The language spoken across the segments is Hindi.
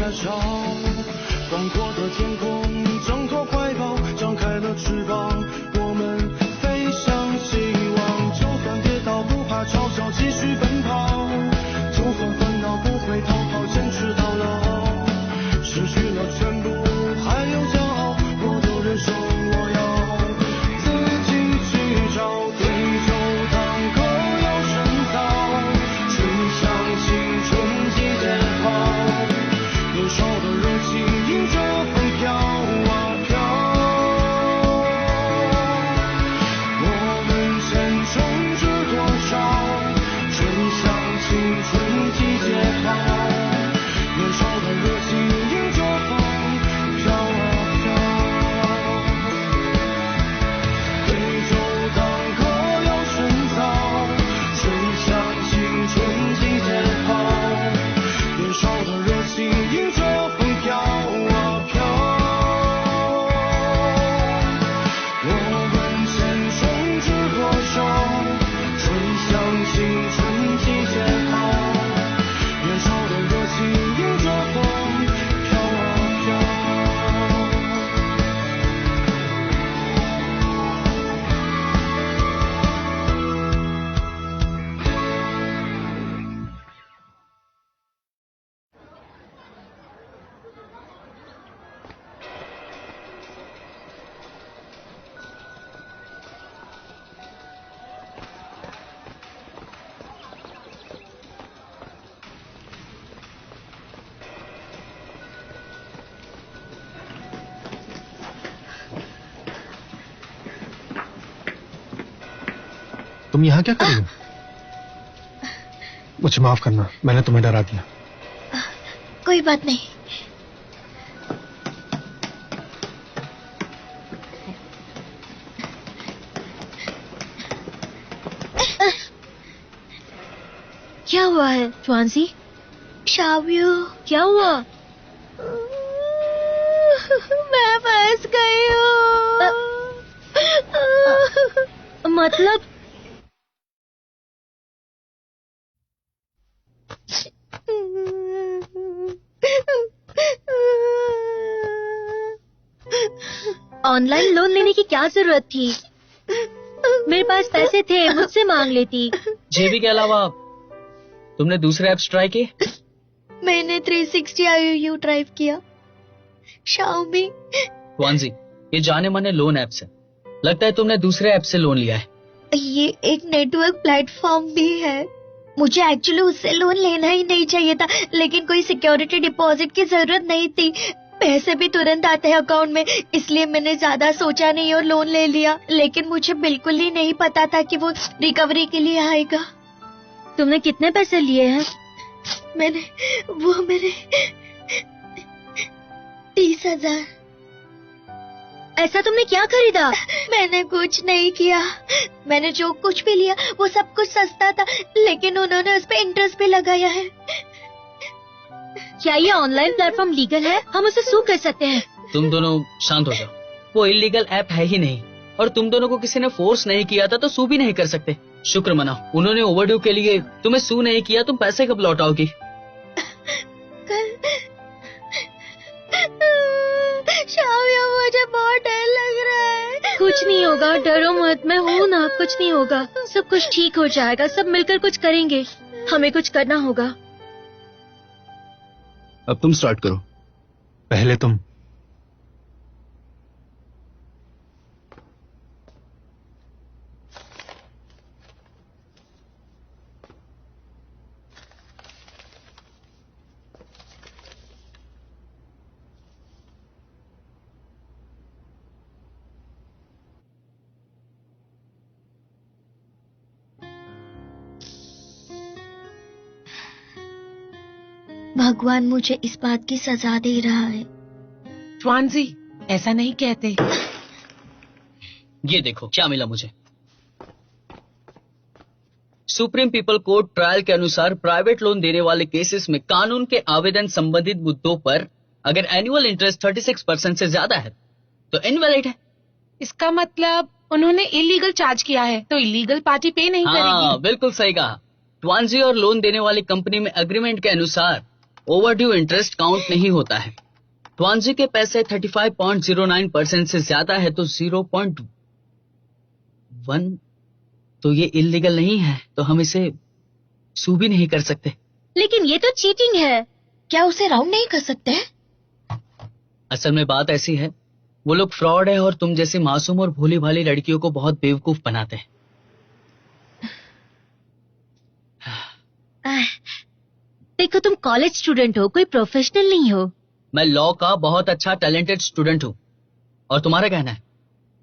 来潮，广阔的天空，挣脱怀抱，张开了翅膀，我们飞向希望。就算跌倒，不怕嘲笑，继续奔跑。就算烦恼，不会逃跑，坚持到老。失去了全部，还有骄傲，我都忍受。我要自己去找，对酒当歌要深造，吹响青春季节跑，年少的热情迎着风飘啊飘。我们前程知多少？吹响青春季节跑，年少的热情迎着风飘啊飘。对酒当歌要深造，吹响青春季节跑，年少的热情迎着风飘啊飘。我问前程知多少？吹响青春季节跑，年少的热情迎着风飘啊飘。तुम यहाँ क्या कर रही हो? मुझे माफ करना, मैंने तुम्हें डरा दिया। कोई बात नहीं। क्या हुआ है स्वांसी? शाव्यू, क्या हुआ? मैं फंस गई हूँ। मतलब? ऑनलाइन लोन लेने की क्या जरूरत थी? मेरे पास पैसे थे, मुझसे मांग लेती। जेबी के अलावा तुमने दूसरे ऐप्स ट्राई किए? मैंने 360 IOU ड्राइव किया, शाओमी। वांजी, ये जाने माने लोन ऐप्स है। लगता है तुमने दूसरे ऐप से लोन लिया है। ये एक नेटवर्क प्लेटफॉर्म भी है। मुझे एक्चुअली उससे लोन लेना ही नहीं चाहिए था, लेकिन कोई सिक्योरिटी डिपॉजिट की जरूरत नहीं थी। पैसे भी तुरंत आते हैं अकाउंट में, इसलिए मैंने ज्यादा सोचा नहीं और लोन ले लिया। लेकिन मुझे बिल्कुल ही नहीं पता था कि वो रिकवरी के लिए आएगा। तुमने कितने पैसे लिए हैं? मैंने 30,000। ऐसा तुमने क्या खरीदा? मैंने कुछ नहीं किया। मैंने जो कुछ भी लिया वो सब कुछ सस्ता था, लेकिन उन्होंने उस पे इंटरेस्ट भी लगाया है। क्या ये ऑनलाइन प्लेटफॉर्म लीगल है? हम उसे सू कर सकते हैं। तुम दोनों शांत हो जाओ। वो इलीगल ऐप है ही नहीं, और तुम दोनों को किसी ने फोर्स नहीं किया था तो सू भी नहीं कर सकते। शुक्र मनाओ, उन्होंने ओवरड्यू के लिए तुम्हें सू नहीं किया। तुम पैसे कब लौटाओगी? शाव्या, मुझे बहुत डर लग रहा है। कुछ नहीं होगा, डरो मत, मैं हूँ ना, कुछ नहीं होगा। सब कुछ ठीक हो जाएगा, सब मिलकर कुछ करेंगे। हमें कुछ करना होगा। अब तुम स्टार्ट करो। पहले तुम। भगवान मुझे इस बात की सजा दे रहा है। स्वांजी, ऐसा नहीं कहते। ये देखो क्या मिला मुझे। सुप्रीम पीपल कोर्ट ट्रायल के अनुसार प्राइवेट लोन देने वाले केसेस में कानून के आवेदन संबंधित मुद्दों पर अगर एनुअल इंटरेस्ट 36% से ज्यादा है तो इनवैलिड है। इसका मतलब उन्होंने इलीगल चार्ज किया है, तो इलीगल पार्टी पे नहीं करेगी। हाँ, बिल्कुल सही कहा। ट्वांजी और लोन देने वाली कंपनी में एग्रीमेंट के अनुसार ओवरड्यू इंटरेस्ट काउंट नहीं होता है। ट्वांजी के पैसे 35.09% से ज्यादा है तो 0.1 तो ये इलीगल नहीं है, तो हम इसे सू भी नहीं कर सकते। लेकिन ये तो चीटिंग है। क्या उसे राउंड नहीं कर सकते? असल में बात ऐसी है, वो लोग फ्रॉड है और तुम जैसी मासूम और भोली भाली लड़कियों को बहुत बेवकूफ बनाते हैं। देखो तुम कॉलेज स्टूडेंट हो, कोई प्रोफेशनल नहीं हो। मैं लॉ का बहुत अच्छा टैलेंटेड स्टूडेंट हूँ और तुम्हारा कहना है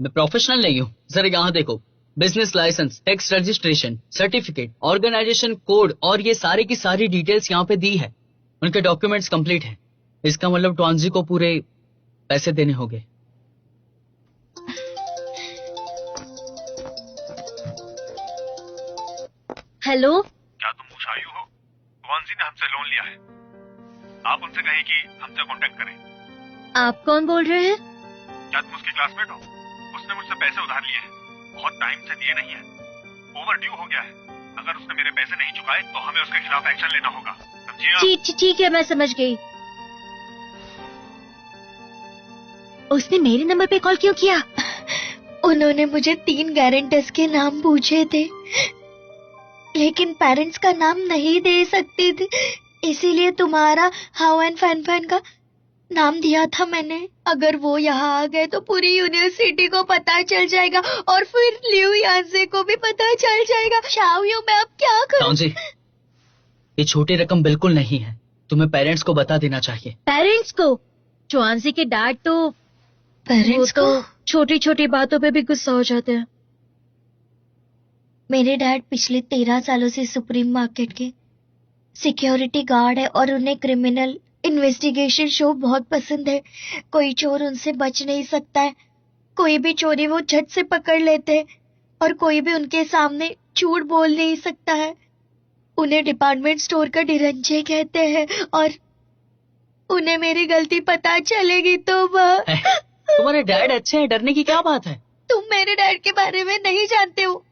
मैं प्रोफेशनल नहीं हूँ। जरा यहाँ देखो, business licence, tax registration, certificate, organisation code और ये सारी की सारी डिटेल्स यहाँ पे दी है। उनके डॉक्यूमेंट्स कंप्लीट हैं। इसका मतलब ट्वांजी को पूरे पैसे देने होंगे। हेलो, क्या तुम उषायु हो? ट्वांजी ने हमसे लोन लिया है। आप उनसे कहें कि हमसे कांटेक्ट करें। आप कौन बोल रहे हैं? क्या तुम उसकी क्लासमेट हो? उसने मुझसे पैसे उधार लिए हैं, बहुत टाइम से दिए नहीं है, ओवरड्यू हो गया है। अगर उसने मेरे पैसे नहीं चुकाए तो हमें उसके खिलाफ एक्शन लेना होगा, समझिए आप? ठीक है, मैं समझ गई। उसने मेरे नंबर पे कॉल क्यों किया? उन्होंने मुझे 3 गारंटर्स के नाम पूछे थे, लेकिन पेरेंट्स का नाम नहीं दे सकती थी, इसीलिए तुम्हारा हाउ एंड फैन का नाम दिया था मैंने। अगर वो यहाँ आ गए तो पूरी यूनिवर्सिटी को पता चल जाएगा और फिर लियू यांसे को भी पता चल जाएगा। शाओयू, मैं अब क्या करूं? जी, ये छोटी रकम बिल्कुल नहीं है, तुम्हें पेरेंट्स को बता देना चाहिए। पेरेंट्स को? ट्वांजी के डैड तो पेरेंट्स को छोटी छोटी बातों पे भी गुस्सा हो जाते हैं। मेरे डैड पिछले 13 सालों से सुप्रीम मार्केट के सिक्योरिटी गार्ड है और उन्हें क्रिमिनल इन्वेस्टिगेशन शो बहुत पसंद है। कोई चोर उनसे बच नहीं सकता है, कोई भी चोरी वो झट से पकड़ लेते हैं और कोई भी उनके सामने झूठ बोल नहीं सकता है। उन्हें डिपार्टमेंट स्टोर का डिरंजे कहते हैं और उन्हें मेरी गलती पता चलेगी तो वह तुम्हारे डैड अच्छे हैं, डरने की क्या बात है? तुम मेरे डैड के बारे में नहीं जानते हो।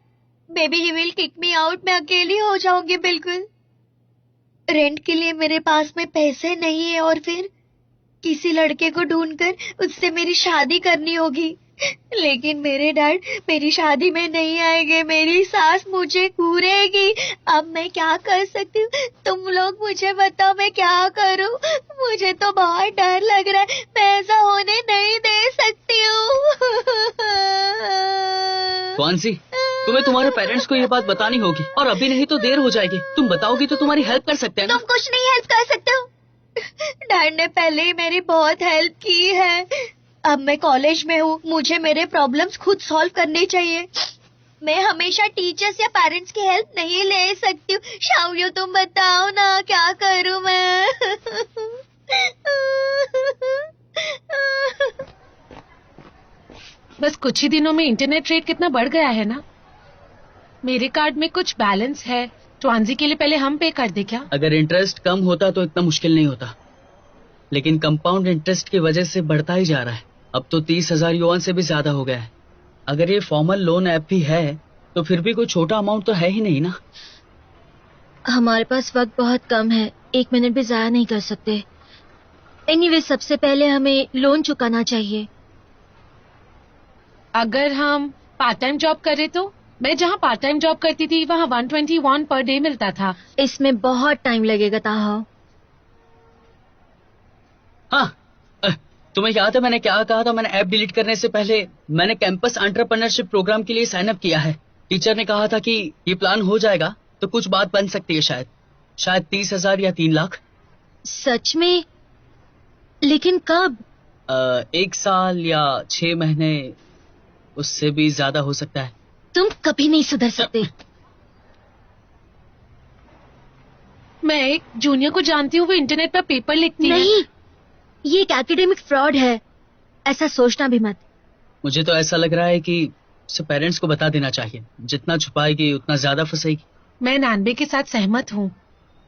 Baby he will kick me out, मैं अकेली हो जाऊंगी बिल्कुल। रेंट के लिए मेरे पास में पैसे नहीं है और फिर किसी लड़के को ढूंढकर उससे मेरी शादी करनी होगी। लेकिन मेरे डैड मेरी शादी में नहीं आएंगे, मेरी सास मुझे घूरेगी। अब मैं क्या कर सकती हूँ? तुम लोग मुझे बताओ, मैं क्या करूँ? मुझे तो बहुत डर लग रहा है, मैं ऐसा होने नहीं दे सकती हूँ। ट्वांजी, तुम्हें तुम्हारे पेरेंट्स को ये बात बतानी होगी और अभी नहीं तो देर हो जाएगी। तुम बताओगी तो तुम्हारी हेल्प कर सकते हैं ना? तुम कुछ नहीं हेल्प कर सकते हो। डैड ने पहले ही मेरी बहुत हेल्प की है। अब मैं कॉलेज में हूँ, मुझे मेरे प्रॉब्लम्स खुद सॉल्व करने चाहिए। मैं हमेशा टीचर्स या पेरेंट्स की हेल्प नहीं ले सकती हूँ। शाओयू, तुम बताओ ना, क्या करूँ मैं? बस कुछ ही दिनों में इंटरनेट रेट कितना बढ़ गया है ना। मेरे कार्ड में कुछ बैलेंस है, ट्वांजी के लिए पहले हम पे कर दे क्या? अगर इंटरेस्ट कम होता तो इतना मुश्किल नहीं होता, लेकिन कंपाउंड इंटरेस्ट की वजह से बढ़ता ही जा रहा है। अब तो 30,000 युआन से भी ज्यादा हो गया है। अगर ये फॉर्मल लोन ऐप भी है तो फिर भी कोई छोटा अमाउंट तो है ही नहीं ना। हमारे पास वक्त बहुत कम है, 1 मिनट भी जाया नहीं कर सकते। एनीवे, सबसे पहले हमें लोन चुकाना चाहिए। अगर हम पार्ट टाइम जॉब करें तो? मैं जहाँ पार्ट टाइम जॉब करती थी वहाँ 121 पर डे मिलता था। इसमें बहुत टाइम लगेगा ताहाओ। हाँ, तुम्हें याद है मैंने क्या कहा था? मैंने ऐप डिलीट करने से पहले मैंने कैंपस एंटरप्रेन्योरशिप प्रोग्राम के लिए साइन अप किया है। टीचर ने कहा था कि ये प्लान हो जाएगा तो कुछ बात बन सकती है, शायद 30,000 या 3 लाख। सच में? लेकिन कब? 1 साल या 6 महीने, उससे भी ज्यादा हो सकता है। तुम कभी नहीं सुधर सकते। मैं एक जूनियर को जानती हूँ, वो इंटरनेट पर पेपर लिखती है। नहीं, ये एक एकेडमिक फ्रॉड है, ऐसा सोचना भी मत। मुझे तो ऐसा लग रहा है कि उसे पेरेंट्स को बता देना चाहिए। जितना छुपाएगी उतना ज्यादा फंसेगी। मैं नानबे के साथ सहमत हूँ।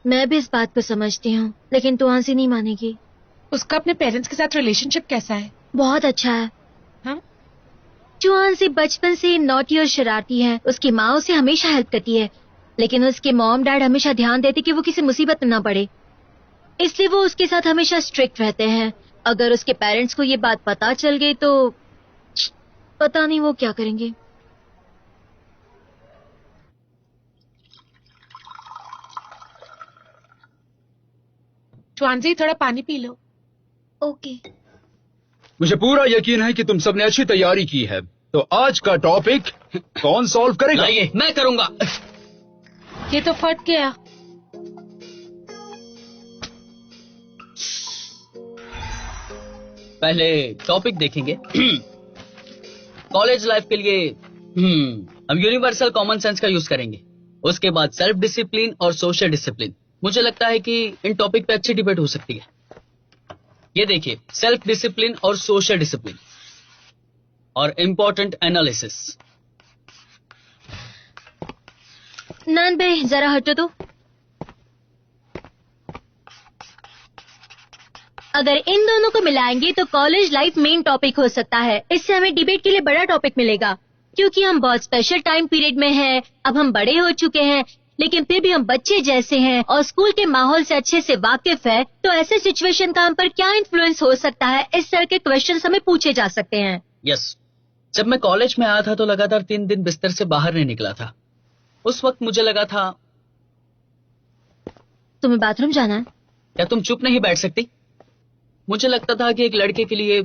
मैं भी इस बात को समझती हूँ, लेकिन ट्वांजी नहीं मानेगी। उसका अपने पेरेंट्स के साथ रिलेशनशिप कैसा है? बहुत अच्छा है। हाँ? ट्वांजी बचपन से नॉटी और शरारती है। उसकी माँ उसे हमेशा हेल्प करती है, लेकिन उसके मॉम डैड हमेशा ध्यान देते कि वो किसी मुसीबत में न पड़े। इसलिए वो उसके साथ हमेशा स्ट्रिक्ट रहते हैं। अगर उसके पेरेंट्स को ये बात पता चल गई तो पता नहीं वो क्या करेंगे। ट्वांजी, थोड़ा पानी पी लो। ओके। मुझे पूरा यकीन है कि तुम सबने अच्छी तैयारी की है। तो आज का टॉपिक कौन सॉल्व करेगा? लाइए, मैं करूंगा। ये तो फट गया। पहले टॉपिक देखेंगे। कॉलेज लाइफ के लिए हम यूनिवर्सल कॉमन सेंस का यूज करेंगे। उसके बाद सेल्फ डिसिप्लिन और सोशल डिसिप्लिन। मुझे लगता है कि इन टॉपिक पे अच्छी डिबेट हो सकती है। ये देखिए, सेल्फ डिसिप्लिन और सोशल डिसिप्लिन और इम्पोर्टेंट एनालिसिस। नान भाई जरा हटो तो। अगर इन दोनों को मिलाएंगे तो कॉलेज लाइफ मेन टॉपिक हो सकता है। इससे हमें डिबेट के लिए बड़ा टॉपिक मिलेगा, क्योंकि हम बहुत स्पेशल टाइम पीरियड में हैं। अब हम बड़े हो चुके हैं, लेकिन फिर भी हम बच्चे जैसे हैं और स्कूल के माहौल से अच्छे से वाकिफ है। तो ऐसे सिचुएशन का हम पर क्या इन्फ्लुएंस हो सकता है, इस तरह के क्वेश्चंस हमें पूछे जा सकते हैं। यस, जब मैं कॉलेज में आया था तो लगातार 3 दिन बिस्तर से बाहर नहीं निकला था। उस वक्त मुझे लगा था, तुम्हें बाथरूम जाना है? क्या तुम चुप नहीं बैठ सकती? मुझे लगता था कि एक लड़के के लिए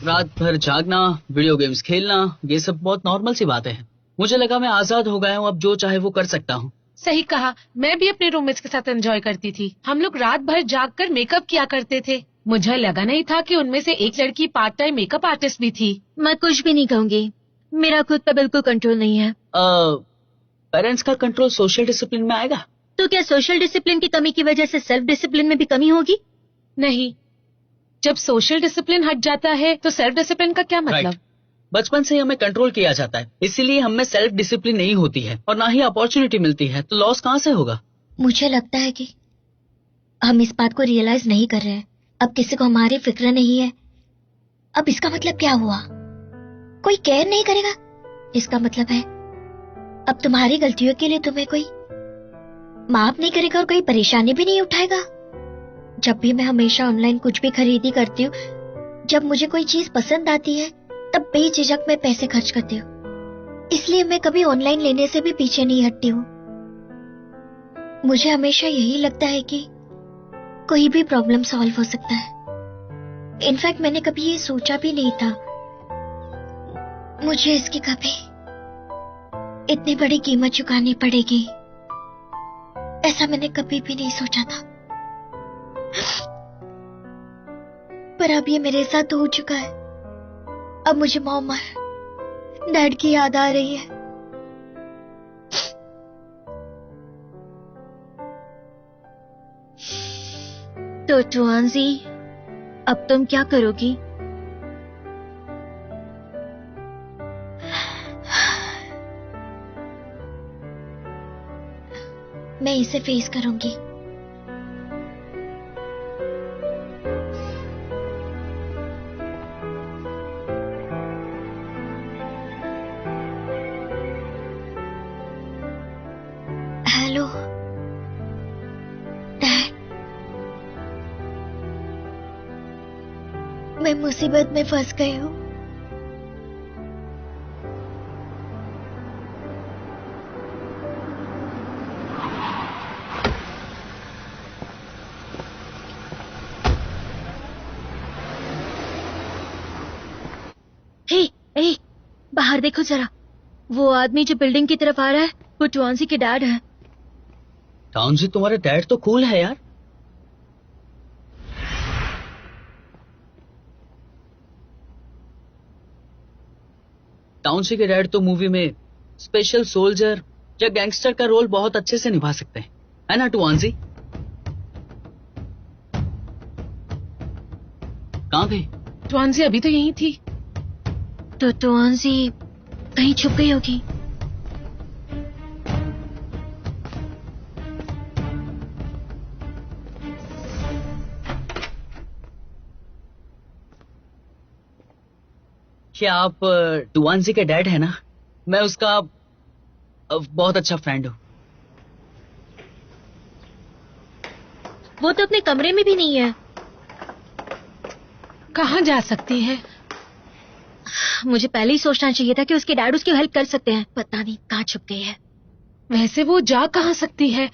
रात भर जागना, वीडियो गेम्स खेलना, ये सब बहुत नॉर्मल सी बातें हैं। मुझे लगा मैं आजाद हो गया हूँ, अब जो चाहे वो कर सकता हूँ। सही कहा, मैं भी अपने रूममेट्स के साथ एंजॉय करती थी। हम लोग रात भर जागकर मेकअप किया करते थे। मुझे लगा नहीं था कि उनमें से एक लड़की पार्ट टाइम मेकअप आर्टिस्ट भी थी। मैं कुछ भी नहीं कहूंगी, मेरा खुद पे बिल्कुल कंट्रोल नहीं है। पेरेंट्स का कंट्रोल सोशल डिसिप्लिन में आएगा? तो क्या सोशल डिसिप्लिन की कमी की वजह से सेल्फ डिसिप्लिन में भी कमी होगी? नहीं, जब सोशल डिसिप्लिन हट जाता है तो सेल्फ डिसिप्लिन का क्या मतलब? Right. बचपन से ही हमें कंट्रोल किया जाता है, इसीलिए हमें सेल्फ डिसिप्लिन नहीं होती है और ना ही अपॉर्चुनिटी मिलती है, तो लॉस कहाँ से होगा? मुझे लगता है कि हम इस बात को रियलाइज नहीं कर रहे हैं। अब किसी को हमारी फिक्र नहीं है। अब इसका मतलब क्या हुआ? कोई केयर नहीं करेगा। इसका मतलब है अब तुम्हारी गलतियों के लिए तुम्हें कोई माफ नहीं करेगा और कोई परेशानी भी नहीं उठाएगा। जब भी मैं हमेशा ऑनलाइन कुछ भी खरीदी करती हूँ, जब मुझे कोई चीज पसंद आती है तब बेझिझक मैं पैसे खर्च करती हूँ। इसलिए मैं कभी ऑनलाइन लेने से भी पीछे नहीं हटती हूँ। मुझे हमेशा यही लगता है कि कोई भी प्रॉब्लम सॉल्व हो सकता है। इनफैक्ट मैंने कभी ये सोचा भी नहीं था मुझे इसकी कभी इतनी बड़ी कीमत चुकानी पड़ेगी। ऐसा मैंने कभी भी नहीं सोचा था, पर अब ये मेरे साथ हो चुका है। अब मुझे मॉम और डैड की याद आ रही है। तो ट्वांजी, अब तुम क्या करोगी? मैं इसे फेस करूंगी। हेलो डैड, मैं मुसीबत में फंस गई हूँ। ए, बाहर देखो जरा। वो आदमी जो बिल्डिंग की तरफ आ रहा है वो ट्वांजी के डैड है। टाउनजी, तुम्हारे डैड तो कूल है यार। टाउनजी के डैड तो मूवी में स्पेशल सोल्जर या गैंगस्टर का रोल बहुत अच्छे से निभा सकते हैं, है ना टुआंजी? कहाँ गई? ट्वांजी अभी तो यहीं थी। तो ट्वांजी कहीं छुप गई होगी। क्या आप टुआंजी के डैड है ना? मैं उसका बहुत अच्छा फ्रेंड हूँ। वो तो अपने कमरे में भी नहीं है। कहाँ जा सकती है? मुझे पहले ही सोचना चाहिए था कि उसके डैड उसकी हेल्प कर सकते हैं। पता नहीं कहाँ छुप गई है। वैसे वो जा कहाँ सकती है?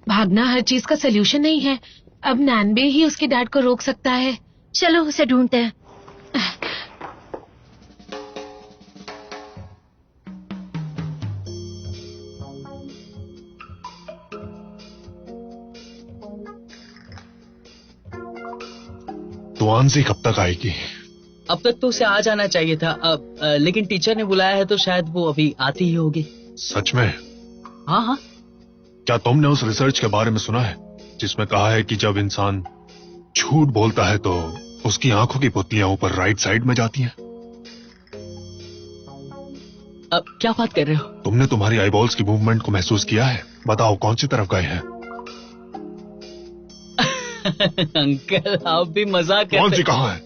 भागना हर चीज का सलूशन नहीं है। अब नैनबे ही उसके डैड को रोक सकता है। चलो उसे ढूंढते हैं। तुआनसी कब तक आएगी? अब तक तो उसे आ जाना चाहिए था। लेकिन टीचर ने बुलाया है तो शायद वो अभी आती ही होगी। सच में? हाँ हाँ। क्या तुमने उस रिसर्च के बारे में सुना है जिसमें कहा है कि जब इंसान झूठ बोलता है तो उसकी आंखों की पुतलियां ऊपर राइट साइड में जाती हैं? अब क्या बात कर रहे हो? तुमने तुम्हारी आईबॉल्स की मूवमेंट को महसूस किया है? बताओ कौन सी तरफ गए हैं? अंकल आप भी मजाक करते। कौन सी कहाँ है?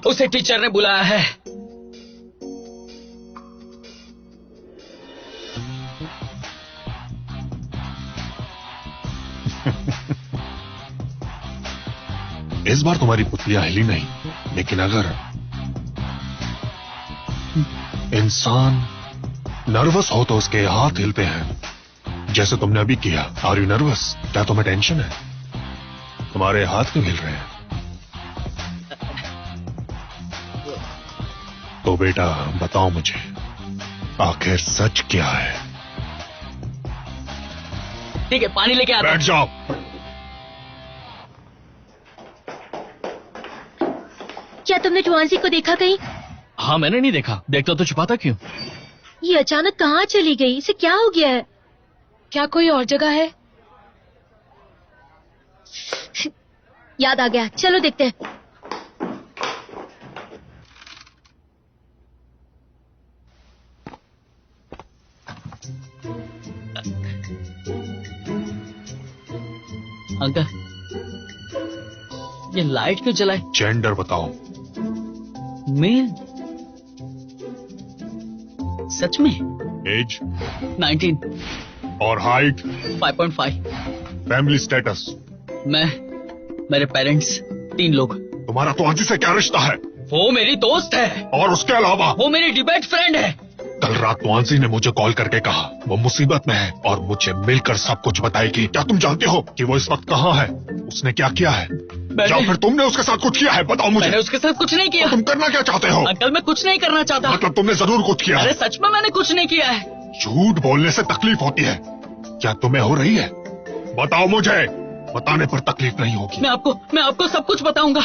उसे टीचर ने बुलाया है। इस बार तुम्हारी पुतलियां हिली नहीं, लेकिन अगर इंसान नर्वस हो तो उसके हाथ हिलते हैं, जैसे तुमने अभी किया। Are you nervous? क्या तुम्हें टेंशन है? तुम्हारे हाथ क्यों हिल रहे हैं? तो बेटा बताओ मुझे, आखिर सच क्या है? ठीक है पानी लेके आता। बैठ जाओ। क्या तुमने टुआनसी को देखा कहीं? हाँ मैंने नहीं देखा। देखता तो छुपाता क्यों? ये अचानक कहाँ चली गई? इसे क्या हो गया है? क्या कोई और जगह है? याद आ गया, चलो देखते हैं। अंकल ये लाइट क्यों जलाई? जेंडर बताओ। मेल। सच में? एज? 19। और हाइट? 5.5। Family status? मैं, मेरे पेरेंट्स, 3 लोग। तुम्हारा तुआनसी से क्या रिश्ता है? वो मेरी दोस्त है। और उसके अलावा? वो मेरी डिबेट फ्रेंड है। कल रात तुआनसी ने मुझे कॉल करके कहा वो मुसीबत में है और मुझे मिलकर सब कुछ बताएगी। क्या तुम जानते हो कि वो इस वक्त कहाँ है? उसने क्या किया है? या फिर तुमने उसके साथ कुछ किया है? बताओ मुझे। मैंने उसके साथ कुछ नहीं किया। तो तुम करना क्या चाहते हो? अंकल मैं कुछ नहीं करना चाहता। मतलब तुमने जरूर कुछ किया है। अरे सच में मैंने कुछ नहीं किया है। झूठ बोलने से तकलीफ होती है, क्या तुम्हें हो रही है? बताओ मुझे। बताने पर तकलीफ नहीं होगी। मैं आपको सब कुछ बताऊंगा।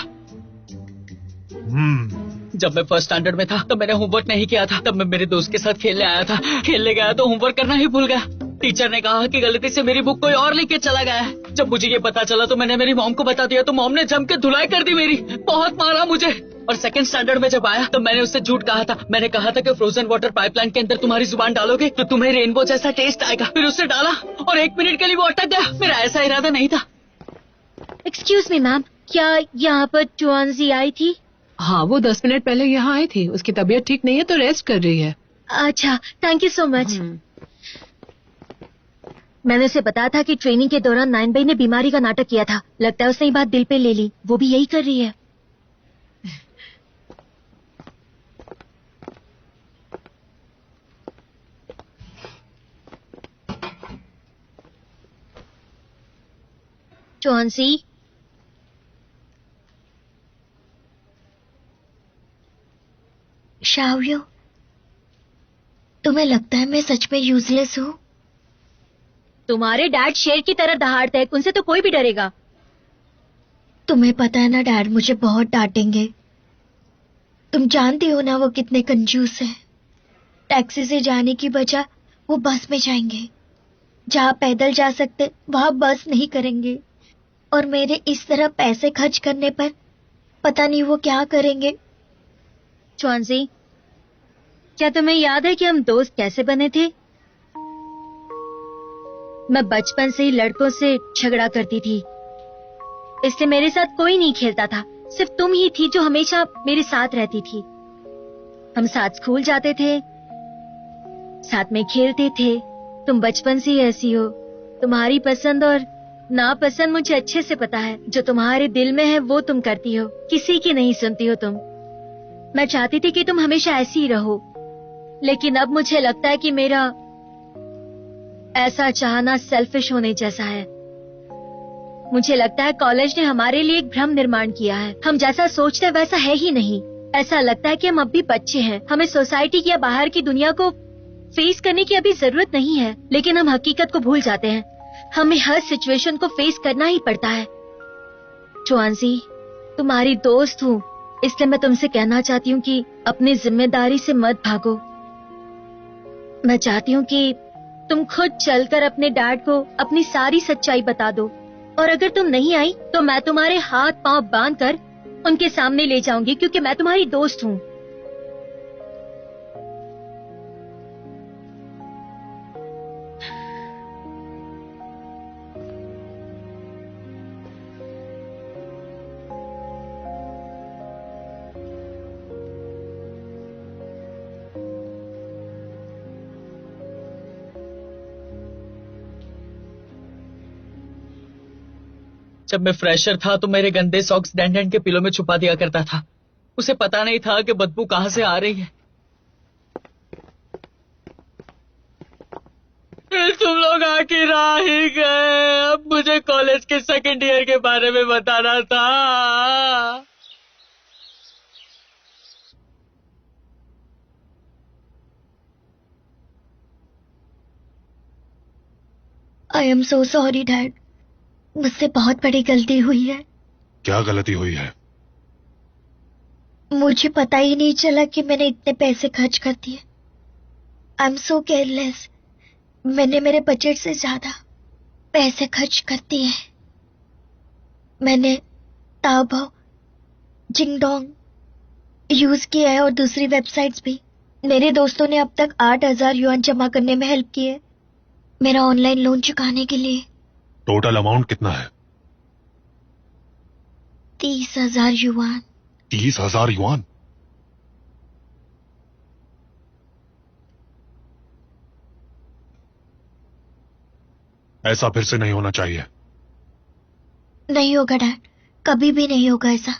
जब मैं फर्स्ट स्टैंडर्ड में था तब मैंने होमवर्क नहीं किया था। तब मैं मेरे दोस्त के साथ खेलने आया था। खेलने गया तो होमवर्क करना ही भूल गया। टीचर ने कहा कि गलती से मेरी बुक कोई और लेके चला गया है। जब मुझे ये पता चला तो मैंने मेरी मॉम को बता दिया, तो मॉम ने जम के धुलाई कर दी मेरी। बहुत मारा मुझे। और सेकंड स्टैंडर्ड में जब आया तो मैंने उससे झूठ कहा था। मैंने कहा था कि फ्रोजन वाटर पाइपलाइन के अंदर तुम्हारी जुबान डालोगे तो तुम्हें रेनबो जैसा टेस्ट आएगा। फिर उससे डाला और 1 मिनट के लिए वो अटक गया। मेरा ऐसा इरादा नहीं था। एक्सक्यूज मी मैम, क्या यहाँ पर टुआनसी आई थी? हाँ वो 10 मिनट पहले यहाँ आई थी। उसकी तबीयत ठीक नहीं है तो रेस्ट कर रही है। अच्छा थैंक यू सो मच। मैंने उसे बताया था कि ट्रेनिंग के दौरान नैनबे ने बीमारी का नाटक किया था। लगता है उसने ये बात दिल पे ले ली। वो भी यही कर रही है। टुआनसी, शाओयो, तुम्हें लगता है मैं सच में यूजलेस हूँ? तुम्हारे डैड शेर की तरह दहाड़ते हैं, उनसे तो कोई भी डरेगा। तुम्हें पता है ना डैड मुझे बहुत डांटेंगे। तुम जानती हो ना वो कितने कंजूस हैं। टैक्सी से जाने की बजाय वो बस में जाएंगे। जहाँ पैदल जा सकते वहां बस नहीं करेंगे। और मेरे इस तरह पैसे खर्च करने पर पता नहीं वो क्या करेंगे। टुआनसी, क्या तुम्हें याद है कि हम दोस्त कैसे बने थे? मैं बचपन से ही लड़कों से झगड़ा करती थी, इसलिए मेरे साथ कोई नहीं खेलता था। सिर्फ तुम ही थी जो हमेशा मेरे साथ रहती थी। हम साथ स्कूल जाते थे, साथ में खेलते थे। तुम बचपन से ही ऐसी हो। तुम्हारी पसंद और नापसंद मुझे अच्छे से पता है। जो तुम्हारे दिल में है वो तुम करती हो, किसी की नहीं सुनती हो तुम। मैं चाहती थी कि तुम हमेशा ऐसी ही रहो, लेकिन अब मुझे लगता है कि मेरा ऐसा चाहना सेल्फिश होने जैसा है। मुझे लगता है कॉलेज ने हमारे लिए एक भ्रम निर्माण किया है। हम जैसा सोचते हैं वैसा है ही नहीं। ऐसा लगता है कि हम अब भी बच्चे हैं, हमें सोसाइटी की या बाहर की दुनिया को फेस करने की अभी जरूरत नहीं है। लेकिन हम हकीकत को भूल जाते हैं। हमें हर सिचुएशन को फेस करना ही पड़ता है। च्वांजी, तुम्हारी दोस्त हूँ, इसलिए मैं तुमसे कहना चाहती हूँ कि अपनी जिम्मेदारी से मत भागो। मैं चाहती हूँ कि तुम खुद चलकर अपने डैड को अपनी सारी सच्चाई बता दो, और अगर तुम नहीं आई तो मैं तुम्हारे हाथ पांव बांधकर उनके सामने ले जाऊंगी, क्योंकि मैं तुम्हारी दोस्त हूँ। जब मैं फ्रेशर था तो मेरे गंदे सॉक्स डैंडन के पिलो में छुपा दिया करता था। उसे पता नहीं था कि बदबू कहां से आ रही है। फिर तुम लोग आखिर आ ही गए। अब मुझे कॉलेज के सेकंड ईयर के बारे में बताना था। I am so sorry dad, मुझसे बहुत बड़ी गलती हुई है। क्या गलती हुई है? मुझे पता ही नहीं चला कि मैंने इतने पैसे खर्च कर दिए। I am so careless. मैंने मेरे बजट से ज्यादा पैसे खर्च कर दिए। मैंने ताओबाओ, जिंगडोंग यूज किया है और दूसरी वेबसाइट्स भी। मेरे दोस्तों ने अब तक 8,000 युआन जमा करने में हेल्प की है, मेरा ऑनलाइन लोन चुकाने के लिए। टोटल अमाउंट कितना है? 30,000 युआन। 30,000 युआन? ऐसा फिर से नहीं होना चाहिए। नहीं होगा डैड, कभी भी नहीं होगा ऐसा।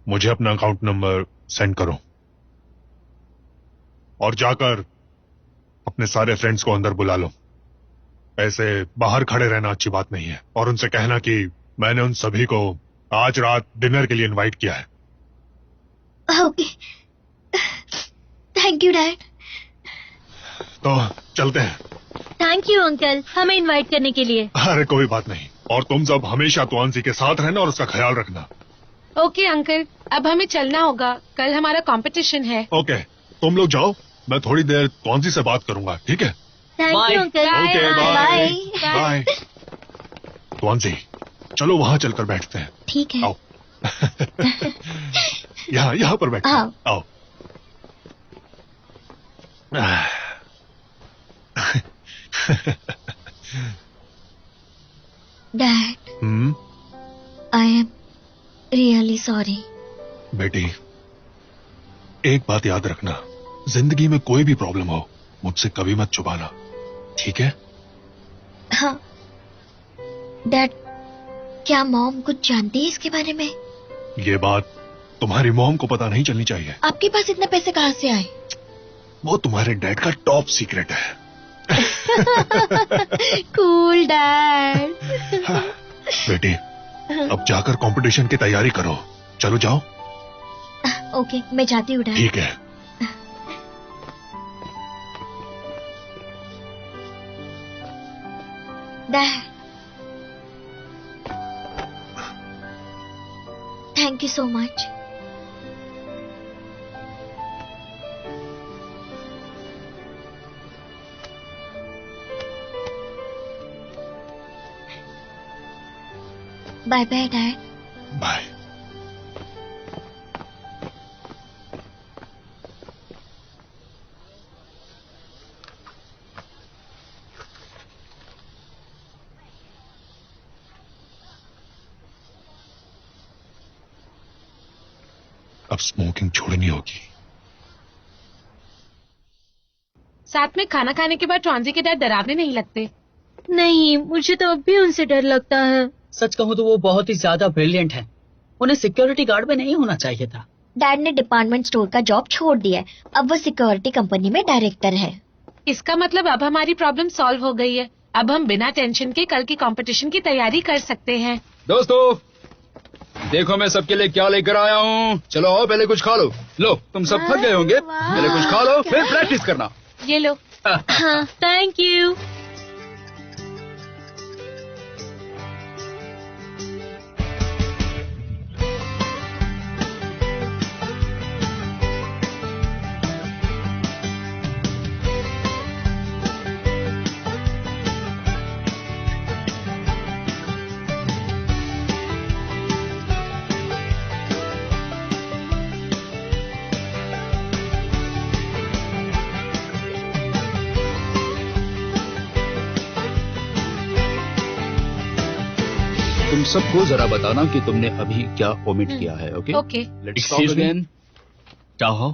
मुझे अपना अकाउंट नंबर सेंड करो और जाकर अपने सारे फ्रेंड्स को अंदर बुला लो। ऐसे बाहर खड़े रहना अच्छी बात नहीं है। और उनसे कहना कि मैंने उन सभी को आज रात डिनर के लिए इनवाइट किया है। Okay, thank you dad. तो चलते हैं। थैंक यू अंकल, हमें इनवाइट करने के लिए। अरे कोई बात नहीं। और तुम सब हमेशा तुआंसी के साथ रहना और उसका ख्याल रखना। ओके अंकल, अब हमें चलना होगा, कल हमारा कंपटीशन है। ओके, तुम लोग जाओ, मैं थोड़ी देर तुआंसी से बात करूंगा, ठीक है? Thank you uncle. Okay, bye. Bye. तुआंसी, चलो वहां चलकर बैठते हैं। ठीक है। आओ। यहाँ पर बैठते हैं। आओ। Dad, I am really sorry. बेटी, एक बात याद रखना, जिंदगी में कोई भी प्रॉब्लम हो मुझसे कभी मत छुपाना, ठीक है? हाँ डैड, क्या मॉम कुछ जानती है इसके बारे में? ये बात तुम्हारी मॉम को पता नहीं चलनी चाहिए। आपके पास इतने पैसे कहाँ से आए? वो तुम्हारे डैड का टॉप सीक्रेट है। Cool dad. बेटी, अब जाकर कंपटीशन की तैयारी करो। चलो जाओ। ओके, मैं जाती हूँ डैड। ठीक है। Dad, thank you so much. Bye bye dad. Bye. अब स्मोकिंग छोड़नी होगी। साथ में खाना खाने के बाद ट्रांजी के डैड डरावने नहीं लगते। नहीं, मुझे तो अब भी उनसे डर लगता है। सच कहूँ तो वो बहुत ही ज्यादा ब्रिलियंट है, उन्हें सिक्योरिटी गार्ड में नहीं होना चाहिए था। डैड ने डिपार्टमेंट स्टोर का जॉब छोड़ दिया है, अब वो सिक्योरिटी कंपनी में डायरेक्टर है। इसका मतलब अब हमारी प्रॉब्लम सॉल्व हो गई है। अब हम बिना टेंशन के कल की कंपटीशन की तैयारी कर सकते हैं। दोस्तों, देखो मैं सबके लिए क्या लेकर आया हूँ। चलो आओ, पहले कुछ खा लो। लो, तुम सब थक गए होंगे, पहले कुछ खा लो, फिर प्रैक्टिस करना। ये लो। हाँ, थैंक यू। तुम सबको जरा बताना कि तुमने अभी क्या ओमिट किया है। Okay okay. Let's talk again. चाहो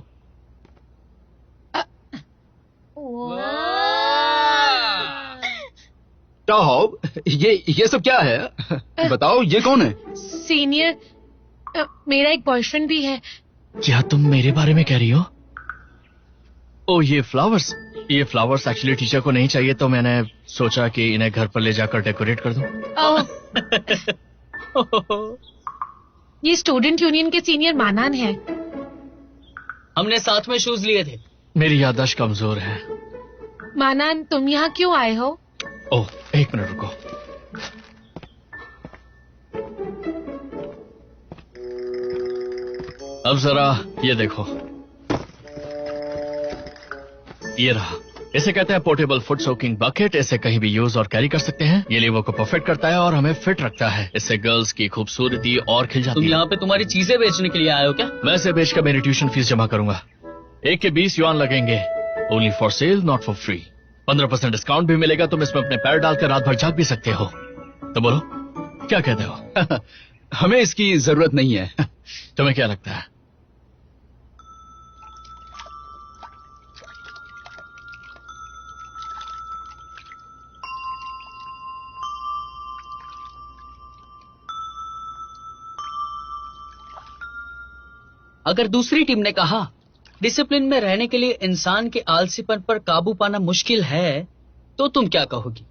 चाहो, ये सब क्या है? बताओ, ये कौन है? सीनियर, मेरा एक बॉयफ्रेंड भी है। क्या तुम मेरे बारे में कह रही हो? ओ, ये फ्लावर्स एक्चुअली टीचर को नहीं चाहिए, तो मैंने सोचा कि इन्हें घर पर ले जाकर डेकोरेट कर दूं। ये स्टूडेंट यूनियन के सीनियर मानान है। हमने साथ में शूज लिए थे। मेरी याददाश्त कमजोर है। मानान, तुम यहाँ क्यों आए हो? ओह, एक मिनट रुको। अब जरा ये देखो, ये रहा। इसे कहते हैं पोर्टेबल फुट सोकिंग बकेट। इसे कहीं भी यूज और कैरी कर सकते हैं। ये लीवर को परफेक्ट करता है और हमें फिट रखता है। इससे गर्ल्स की खूबसूरती और खिल जाती है। तुम यहाँ पे तुम्हारी चीजें बेचने के लिए आए हो क्या? मैं इसे बेचकर मेरी ट्यूशन फीस जमा करूंगा। एक के 20 युआन लगेंगे। Only for sale, not for free. 15% discount भी मिलेगा। तुम इसमें अपने पैर डालकर रात भर जाग भी सकते हो। तो बोलो, क्या कहते हो? हमें इसकी जरूरत नहीं है। तुम्हें क्या लगता है? अगर दूसरी टीम ने कहा डिसिप्लिन में रहने के लिए इंसान के आलसीपन पर काबू पाना मुश्किल है, तो तुम क्या कहोगी?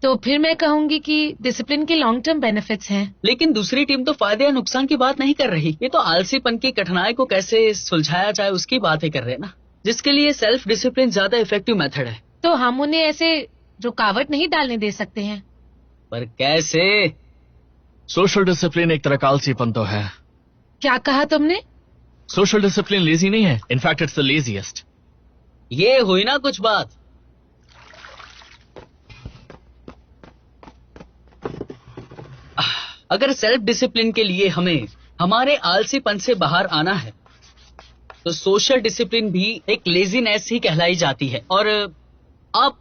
तो फिर मैं कहूंगी कि डिसिप्लिन के लॉन्ग टर्म बेनिफिट्स हैं। लेकिन दूसरी टीम तो फायदे या नुकसान की बात नहीं कर रही। ये तो आलसीपन की कठिनाई को कैसे सुलझाया जाए उसकी बात ही कर रहे हैं ना, जिसके लिए सेल्फ डिसिप्लिन ज्यादा इफेक्टिव मेथड है। तो हम उन्हें ऐसे रुकावट नहीं डालने दे सकते हैं। पर कैसे? सोशल डिसिप्लिन एक तरह का आलसीपन तो है। क्या कहा तुमने? सोशल डिसिप्लिन लेजी नहीं है, इनफैक्ट इट्स द लेजीएस्ट। ये हुई ना कुछ बात। अगर सेल्फ डिसिप्लिन के लिए हमें हमारे आलसीपन से बाहर आना है, तो सोशल डिसिप्लिन भी एक लेजीनेस ही कहलाई जाती है। और आप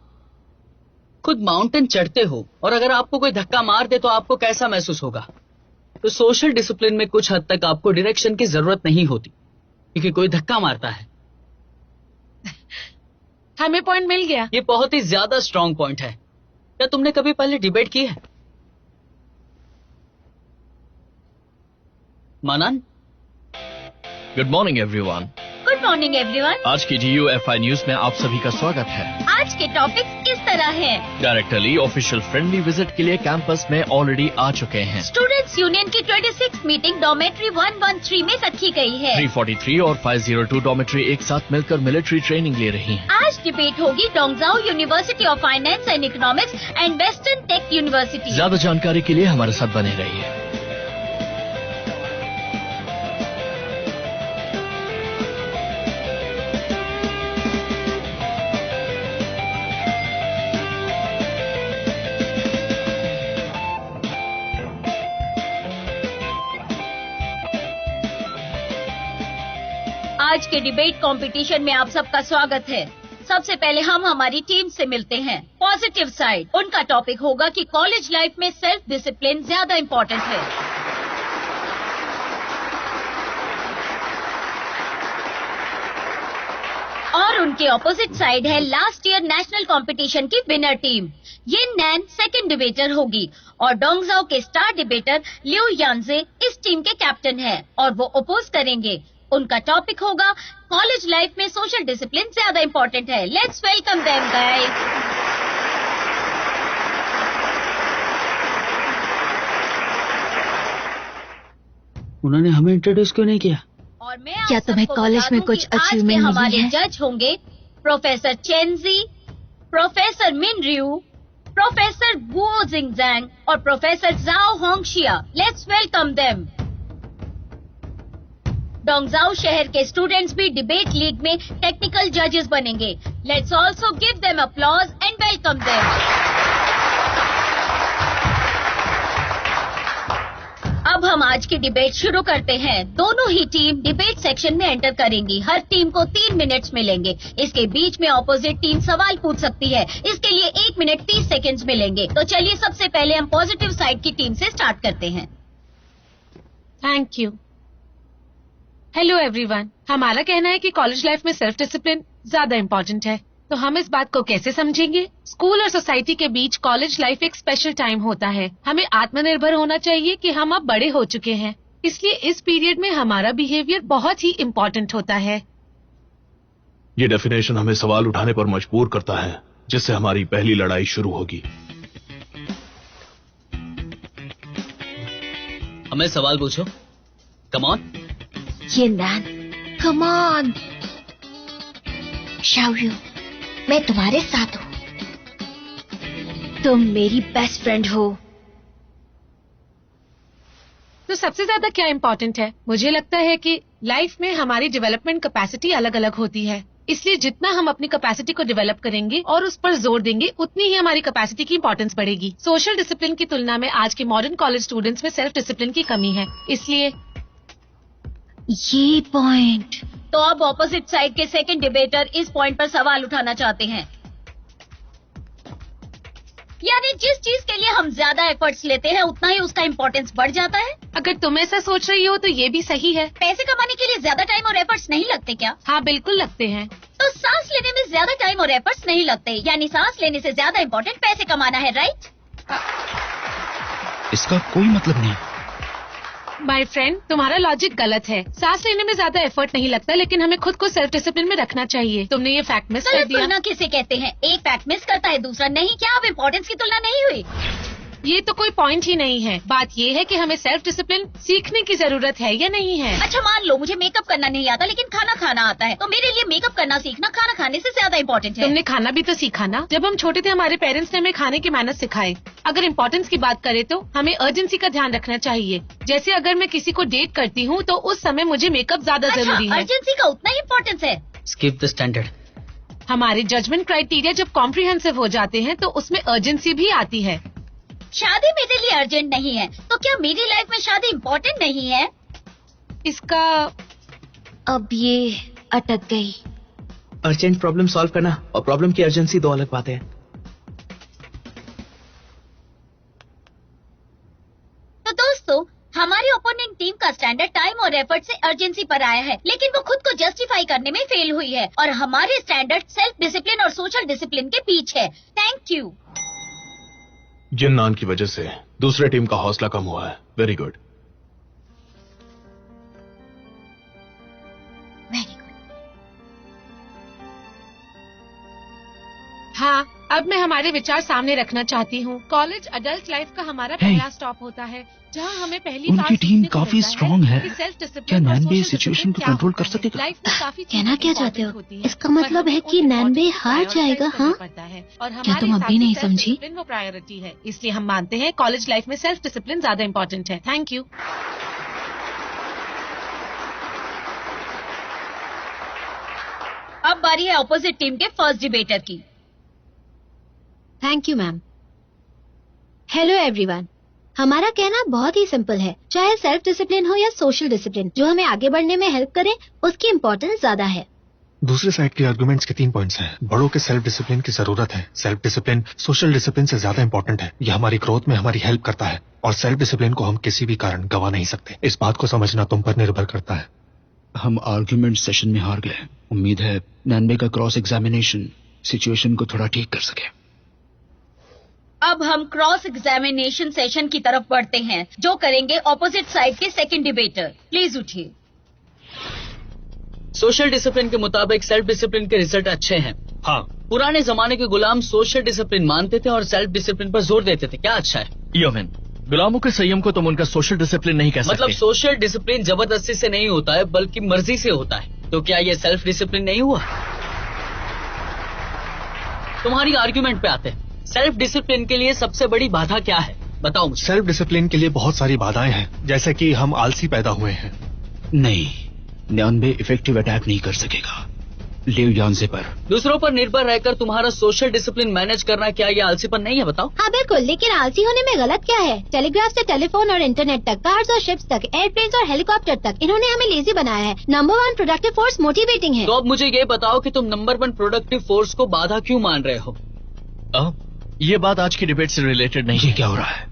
खुद माउंटेन चढ़ते हो और अगर आपको कोई धक्का मार दे तो आपको कैसा महसूस होगा? तो सोशल डिसिप्लिन में कुछ हद तक आपको डायरेक्शन की जरूरत नहीं होती, क्योंकि कोई धक्का मारता है। हमें पॉइंट मिल गया। ये बहुत ही ज्यादा स्ट्रांग पॉइंट है। क्या तुमने कभी पहले डिबेट की है? मानन? Good morning everyone. Good morning everyone. आज की GUFI न्यूज में आप सभी का स्वागत है। आज के टॉपिक्स इस तरह हैं। डायरेक्टली ऑफिशियल फ्रेंडली विजिट के लिए कैंपस में ऑलरेडी आ चुके हैं। स्टूडेंट्स यूनियन की 26th मीटिंग डॉर्मेट्री 113 में रखी गई है। 343 और 502 डॉर्मेट्री एक साथ मिलकर मिलिट्री ट्रेनिंग ले रही हैं। आज डिबेट होगी Dongzhao University of Finance and Economics and Western Tech University. ज्यादा जानकारी के लिए हमारे साथ बने रहिए। आज के डिबेट कंपटीशन में आप सबका स्वागत है। सबसे पहले हम हमारी टीम से मिलते हैं। पॉजिटिव साइड, उनका टॉपिक होगा कि कॉलेज लाइफ में सेल्फ डिसिप्लिन ज्यादा इम्पोर्टेंट है। और उनके ऑपोजिट साइड है लास्ट ईयर नेशनल कंपटीशन की विनर टीम। ये नैन सेकंड डिबेटर होगी और डोंगजाओ के स्टार डिबेटर लिu यांजे इस टीम के कैप्टन है और वो अपोज करेंगे। उनका टॉपिक होगा कॉलेज लाइफ में सोशल डिसिप्लिन ज्यादा इम्पोर्टेंट है। Let's welcome them guys. उन्होंने हमें इंट्रोड्यूस क्यों नहीं किया? और मैं क्या तुम्हें कॉलेज में कुछ अचीवमेंट मिली हमारे है? जज होंगे प्रोफेसर चेनजी, प्रोफेसर मिन रियू, प्रोफेसर वुओ जिंगजैंग और professor Zhao Hongxia. Let's welcome them. Dongzhao शहर के स्टूडेंट्स भी डिबेट लीग में टेक्निकल जजेस बनेंगे। Let's also give them applause and welcome them. अब हम आज की डिबेट शुरू करते हैं। दोनों ही टीम डिबेट सेक्शन में एंटर करेंगी। हर टीम को 3 मिनट्स मिलेंगे। इसके बीच में ऑपोजिट टीम सवाल पूछ सकती है। इसके लिए 1 मिनट 30 सेकंड्स मिलेंगे। तो चलिए सबसे पहले हम पॉजिटिव साइड की टीम से स्टार्ट करते हैं। Thank you. Hello everyone. हमारा कहना है कि कॉलेज लाइफ में सेल्फ डिसिप्लिन ज्यादा इम्पोर्टेंट है। तो हम इस बात को कैसे समझेंगे? स्कूल और सोसाइटी के बीच कॉलेज लाइफ एक स्पेशल टाइम होता है। हमें आत्मनिर्भर होना चाहिए कि हम अब बड़े हो चुके हैं, इसलिए इस पीरियड में हमारा बिहेवियर बहुत ही इम्पोर्टेंट होता है। ये डेफिनेशन हमें सवाल उठाने पर मजबूर करता है, जिससे हमारी पहली लड़ाई शुरू होगी। हमें सवाल पूछो। Come on. ये नैन, कम ऑन। शाओयू, मैं तुम्हारे साथ हूँ। तुम मेरी बेस्ट फ्रेंड हो। तो सबसे ज्यादा क्या इम्पोर्टेंट है? मुझे लगता है कि लाइफ में हमारी डेवलपमेंट कैपेसिटी अलग अलग होती है, इसलिए जितना हम अपनी कैपेसिटी को डेवलप करेंगे और उस पर जोर देंगे, उतनी ही हमारी कैपेसिटी की इम्पोर्टेंस बढ़ेगी। सोशल डिसिप्लिन की तुलना में आज के मॉडर्न कॉलेज स्टूडेंट्स में सेल्फ डिसिप्लिन की कमी है, इसलिए ये पॉइंट। तो अब ऑपोजिट साइड के सेकंड डिबेटर इस पॉइंट पर सवाल उठाना चाहते हैं। यानी जिस चीज के लिए हम ज्यादा एफर्ट्स लेते हैं उतना ही उसका इम्पोर्टेंस बढ़ जाता है। अगर तुम ऐसा सोच रही हो तो ये भी सही है। पैसे कमाने के लिए ज्यादा टाइम और एफर्ट्स नहीं लगते क्या? हाँ, बिल्कुल लगते हैं। तो सांस लेने में ज्यादा टाइम और एफर्ट्स नहीं लगते, यानी सांस लेने से ज्यादा इम्पोर्टेंट पैसे कमाना है, राइट? इसका कोई मतलब नहीं। माय फ्रेंड, तुम्हारा लॉजिक गलत है। सांस लेने में ज्यादा एफर्ट नहीं लगता, लेकिन हमें खुद को सेल्फ डिसिप्लिन में रखना चाहिए। तुमने ये फैक्ट मिस कर दिया। तुलना किसे कहते हैं? एक फैक्ट मिस करता है, दूसरा नहीं। क्या अब इम्पोर्टेंस की तुलना नहीं हुई? ये तो कोई पॉइंट ही नहीं है। बात ये है कि हमें सेल्फ डिसिप्लिन सीखने की जरूरत है या नहीं है। अच्छा, मान लो मुझे मेकअप करना नहीं आता लेकिन खाना खाना आता है, तो मेरे लिए मेकअप करना सीखना खाना खाने से ज्यादा इम्पोर्टेंट है। तुमने खाना भी तो सीखा ना। जब हम छोटे थे हमारे पेरेंट्स ने हमें खाने की मेहनत सिखाई। अगर इम्पोर्टेंस की बात करें तो हमें अर्जेंसी का ध्यान रखना चाहिए। जैसे अगर मैं किसी को डेट करती हूँ तो उस समय मुझे मेकअप ज्यादा जरूरी है। अर्जेंसी का उतना ही इम्पोर्टेंस है। Skip the standard. हमारे जजमेंट क्राइटेरिया जब कॉम्प्रिहेंसिव हो जाते हैं तो उसमें अर्जेंसी भी आती है। शादी मेरे लिए अर्जेंट नहीं है, तो क्या मेरी लाइफ में शादी इम्पोर्टेंट नहीं है? इसका अब ये अटक गई। अर्जेंट प्रॉब्लम सॉल्व करना और प्रॉब्लम की अर्जेंसी दो अलग बातें हैं। तो दोस्तों, हमारी ओपोनेंट टीम का स्टैंडर्ड टाइम और एफर्ट से अर्जेंसी पर आया है, लेकिन वो खुद को जस्टिफाई करने में फेल हुई है और हमारे स्टैंडर्ड सेल्फ डिसिप्लिन और सोशल डिसिप्लिन के बीच है। Thank you. जिन नान की वजह से दूसरे टीम का हौसला कम हुआ है। Very good. हाँ, अब मैं हमारे विचार सामने रखना चाहती हूँ। कॉलेज अडल्ट लाइफ का हमारा पहला स्टॉप होता है, जहाँ हमें पहली बार उनकी टीम काफी स्ट्रांग है। क्या नैनबे सिचुएशन को कंट्रोल कर सकेगा? कहना क्या चाहते हो? इसका मतलब है कि नैनबे हार जाएगा? हाँ, क्या तुम अब भी नहीं समझी? वो प्रायोरिटी है, इसलिए हम मानते हैं कॉलेज लाइफ में सेल्फ डिसिप्लिन ज्यादा इम्पोर्टेंट है। Thank you. अब बारी है ऑपोजिट टीम के फर्स्ट डिबेटर की। Thank you ma'am. Hello everyone. हमारा कहना बहुत ही सिंपल है, चाहे सेल्फ डिसिप्लिन हो या सोशल डिसिप्लिन, जो हमें आगे बढ़ने में हेल्प करे उसकी इम्पोर्टेंस ज्यादा है। दूसरे साइड के आर्गुमेंट्स के 3 पॉइंट्स हैं। बड़ों के सेल्फ डिसिप्लिन की जरूरत है। सेल्फ डिसिप्लिन सोशल डिसिप्लिन से ज्यादा इंपॉर्टेंट है। यह हमारी ग्रोथ में हमारी हेल्प करता है और सेल्फ डिसिप्लिन को हम किसी भी कारण गवा नहीं सकते। इस बात को समझना तुम पर निर्भर करता है। हम आर्ग्यूमेंट सेशन में हार गए। उम्मीद है नैनबे का क्रॉस एग्जामिनेशन सिचुएशन को थोड़ा ठीक कर सके। अब हम क्रॉस एग्जामिनेशन सेशन की तरफ बढ़ते हैं, जो करेंगे ऑपोजिट साइड के सेकंड डिबेटर। प्लीज उठिए। सोशल डिसिप्लिन के मुताबिक सेल्फ डिसिप्लिन के रिजल्ट अच्छे हैं। हाँ, पुराने जमाने के गुलाम सोशल डिसिप्लिन मानते थे और सेल्फ डिसिप्लिन पर जोर देते थे। क्या अच्छा है? योमेन, गुलामों के संयम को तुम उनका सोशल डिसिप्लिन नहीं कह सकते। मतलब सोशल डिसिप्लिन जबरदस्ती से नहीं होता है, बल्कि मर्जी से होता है। तो क्या ये सेल्फ डिसिप्लिन नहीं हुआ? तुम्हारी आर्ग्यूमेंट पे आते हैं। सेल्फ डिसिप्लिन के लिए सबसे बड़ी बाधा क्या है, बताओ मुझे। सेल्फ डिसिप्लिन के लिए बहुत सारी बाधाएं हैं, जैसे कि हम आलसी पैदा हुए हैं। नहीं, नैनबे इफेक्टिव अटैक नहीं कर सकेगा लिव यांसे पर। दूसरों पर निर्भर रहकर तुम्हारा सोशल डिसिप्लिन मैनेज करना क्या ये आलसीपन नहीं है, बताओ। हाँ बिल्कुल, लेकिन आलसी होने में गलत क्या है? टेलीग्राफ से टेलीफोन और इंटरनेट तक, कार्स और शिप्स तक, एयरप्लेन्स और हेलीकॉप्टर तक, इन्होंने हमें लेजी बनाया है। नंबर 1 प्रोडक्टिव फोर्स मोटिवेटिंग है। तो अब मुझे ये बताओ कि तुम नंबर 1 प्रोडक्टिव फोर्स को बाधा क्यों मान रहे हो? ये बात आज की डिबेट से रिलेटेड नहीं है। क्या हो रहा है?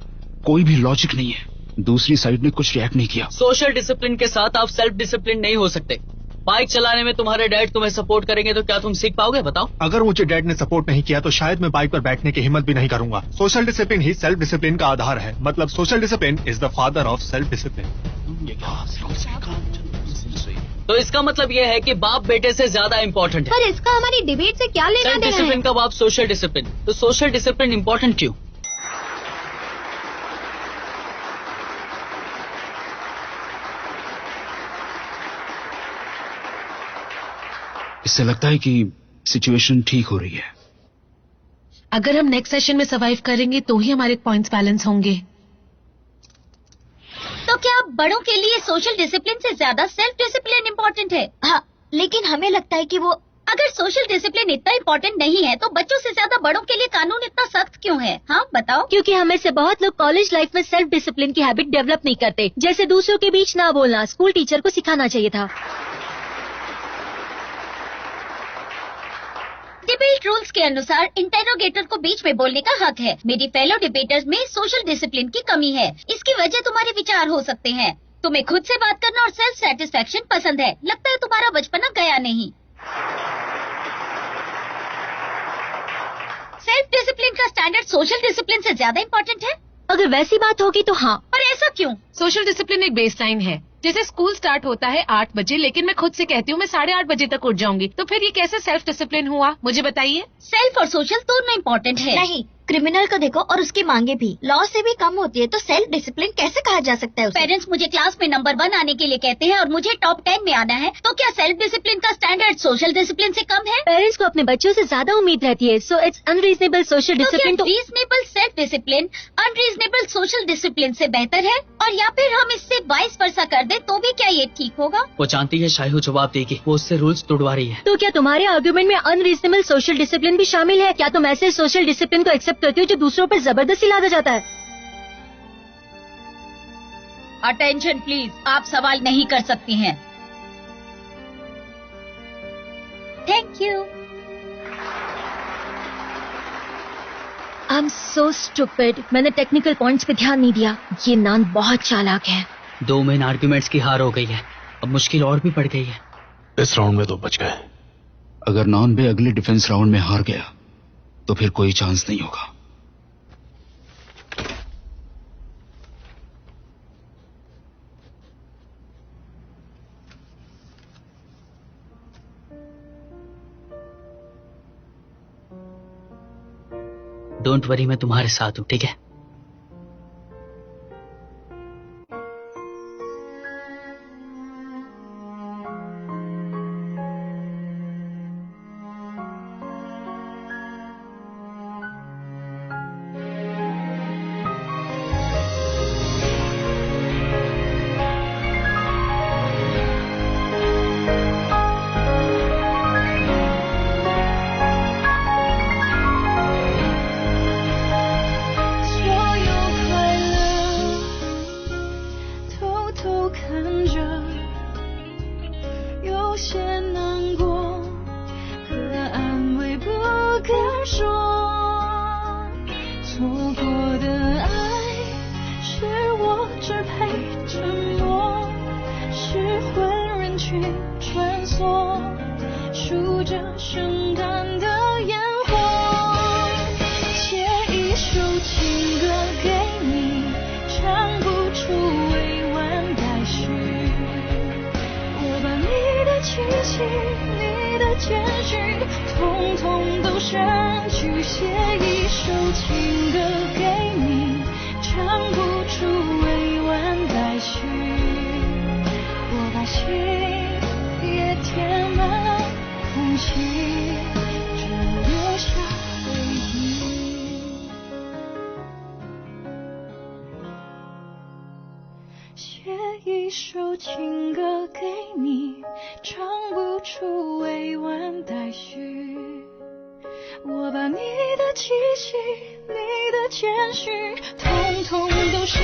कोई भी लॉजिक नहीं है। दूसरी साइड ने कुछ रिएक्ट नहीं किया। सोशल डिसिप्लिन के साथ आप सेल्फ डिसिप्लिन नहीं हो सकते। बाइक चलाने में तुम्हारे डैड तुम्हें सपोर्ट करेंगे तो क्या तुम सीख पाओगे, बताओ? अगर मुझे डैड ने सपोर्ट नहीं किया तो शायद मैं बाइक पर बैठने की हिम्मत भी नहीं करूंगा। सोशल डिसिप्लिन ही सेल्फ डिसिप्लिन का आधार है। मतलब social discipline is the father of self discipline. तो इसका मतलब ये है कि बाप बेटे से ज्यादा इम्पोर्टेंट है। पर इसका हमारी डिबेट से क्या लेना सेल्फ देना डिसिप्लिन है? का बाप सोशल डिसिप्लिन। तो सोशल डिसिप्लिन इम्पोर्टेंट क्यों? इससे लगता है कि सिचुएशन ठीक हो रही है। अगर हम नेक्स्ट सेशन में सर्वाइव करेंगे तो ही हमारे पॉइंट्स बैलेंस होंगे। तो क्या बड़ों के लिए सोशल डिसिप्लिन से ज्यादा सेल्फ डिसिप्लिन इम्पोर्टेंट है? हाँ, लेकिन हमें लगता है कि वो अगर सोशल डिसिप्लिन इतना इम्पोर्टेंट नहीं है तो बच्चों से ज्यादा बड़ों के लिए कानून इतना सख्त क्यों है? हाँ बताओ। क्योंकि हमें से बहुत लोग कॉलेज लाइफ में सेल्फ डिसिप्लिन की हैबिट डेवलप नहीं करते। जैसे दूसरों के बीच ना बोलना, स्कूल टीचर को सिखाना चाहिए था। डिबेट रूल्स के अनुसार इंटेरोगेटर को बीच में बोलने का हक है। मेरी फेलो डिबेटर्स में सोशल डिसिप्लिन की कमी है। इसकी वजह तुम्हारे विचार हो सकते हैं। तुम्हें खुद से बात करना और सेल्फ सेटिस्फेक्शन पसंद है। लगता है तुम्हारा बचपना गया नहीं। सेल्फ डिसिप्लिन का स्टैंडर्ड सोशल डिसिप्लिन से ज्यादा इम्पोर्टेंट है? अगर वैसी बात होगी तो हाँ। पर ऐसा क्यों? सोशल डिसिप्लिन एक बेसलाइन है। जैसे स्कूल स्टार्ट होता है 8 बजे, लेकिन मैं खुद से कहती हूँ मैं 8:30 बजे तक उठ जाऊंगी। तो फिर ये कैसे सेल्फ डिसिप्लिन हुआ, मुझे बताइए। सेल्फ और सोशल दोनों इम्पोर्टेंट है। नहीं, क्रिमिनल को देखो और उसकी मांगे भी लॉ से भी कम होती है, तो सेल्फ डिसिप्लिन कैसे कहा जा सकता है उसे? पेरेंट्स मुझे क्लास में नंबर 1 आने के लिए कहते हैं और मुझे टॉप 10 में आना है, तो क्या सेल्फ डिसिप्लिन का स्टैंडर्ड सोशल डिसिप्लिन से कम है? पेरेंट्स को अपने बच्चों से ज्यादा उम्मीद रहती है, so it's unreasonable social discipline. तो reasonable self discipline unreasonable social discipline से बेहतर है? और या फिर हम इससे 22 वर्षा कर दे तो भी क्या ये ठीक होगा? वो जानती है शायद जवाब देगी, वो उससे रूल्स तोड़वा रही है। तो क्या तुम्हारे आर्गुमेंट में अनरीजनेबल सोशल डिसिप्लिन भी शामिल है? क्या तुम ऐसे सोशल डिसिप्लिन को एक्सेप्ट करती हो जो दूसरों पर जबरदस्ती लादा जाता है? अटेंशन प्लीज, आप सवाल नहीं कर सकती हैं। Thank you. I am so stupid. मैंने टेक्निकल पॉइंट्स पे ध्यान नहीं दिया। ये नान बहुत चालाक है। 2 मेन आर्ग्यूमेंट्स की हार हो गई है, अब मुश्किल और भी बढ़ गई है। इस राउंड में तो बच गए। अगर नॉन-बे अगले डिफेंस राउंड में हार गया तो फिर कोई चांस नहीं होगा। डोंट वरी, मैं तुम्हारे साथ हूँ, ठीक है? 人群穿梭，数着圣诞的烟火，写一首情歌给你，唱不出委婉待续。我把你的气息，你的简讯，统统都删去，写一首情歌给你，唱不出委婉待续。我把心也填满空气，只留下回忆。写一首情歌给你，唱不出委婉待续。我把你的气息，你的简讯，统统都删